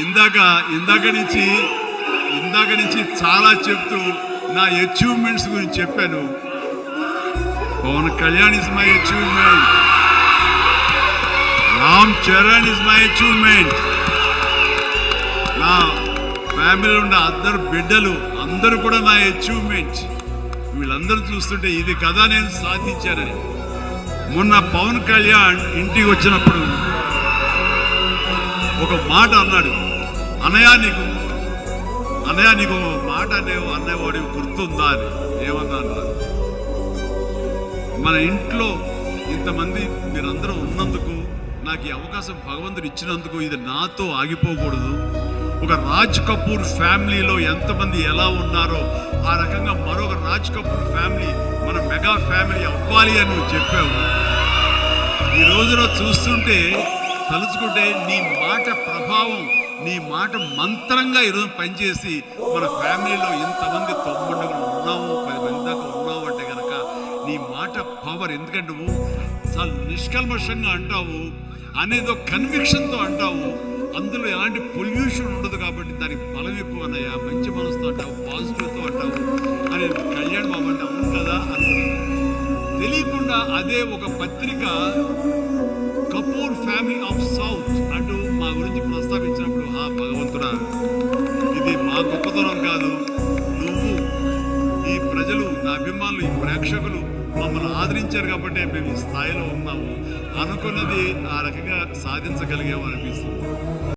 ఇందాక నుంచి చాలా చెప్తూ నా అచీవ్మెంట్స్ గురించి చెప్పాను. Pawan Kalyan is my achievement, Ram Charan is my achievement, నా ఫ్యామిలీలో ఉన్న అందరు బిడ్డలు అందరూ కూడా నా అచీవ్మెంట్. వీళ్ళందరూ చూస్తుంటే ఇది కదా నేను సాధించానని. మొన్న పవన్ కళ్యాణ్ ఇంటికి వచ్చినప్పుడు ఒక మాట అన్నాడు, అన్నయ్య నీకు మాట అన్నవాడి గుర్తుందా అని. ఏమన్నా అన్నారు, మన ఇంట్లో ఇంతమంది మీరందరూ ఉన్నందుకు, నాకు ఈ అవకాశం భగవంతుడు ఇచ్చినందుకు ఇది నాతో ఆగిపోకూడదు. ఒక రాజ్ కపూర్ ఫ్యామిలీలో ఎంతమంది ఎలా ఉన్నారో ఆ రకంగా మరొక రాజ్ కపూర్ ఫ్యామిలీ మన మెగా ఫ్యామిలీ అవ్వాలి అని నువ్వు చెప్పావు. ఈ రోజులో చూస్తుంటే తలుచుకుంటే నీ మాట ప్రభావం, నీ మాట మంత్రంగా ఈరోజు పనిచేసి మన ఫ్యామిలీలో ఇంతమంది 9 ఉన్నాము, 10 మంది దాకా ఉన్నావు అంటే కనుక నీ మాట పవర్. ఎందుకంటే నువ్వు చాలా నిష్కల్మషంగా అంటావు, అనేది ఒక కన్విక్షన్తో అంటావు, అందులో ఎలాంటి పొల్యూషన్ ఉండదు కాబట్టి దానికి బలం ఎక్కువ అన్నయ్య. మంచి మనసుతో అంటావు, పాజిటివ్తో అంటావు అని కళ్యాణ్ బాబు అంటే అవును కదా అనుకున్నాను. తెలియకుండా అదే ఒక పత్రిక కపూర్ ఫ్యామిలీ ఆఫ్ సౌత్ అంటూ మా గురించి ప్రస్తావించినప్పుడు, ఆ భగవంతుడా ఇది మా గొప్పతనం కాదు, నువ్వు ఈ ప్రజలు, నా అభిమానులు, ఈ ప్రేక్షకులు మమ్మల్ని ఆదరించారు కాబట్టి మేము ఈ స్థాయిలో ఉన్నాము అనుకున్నది ఆ రకంగా సాధించగలిగాము అనిపిస్తుంది.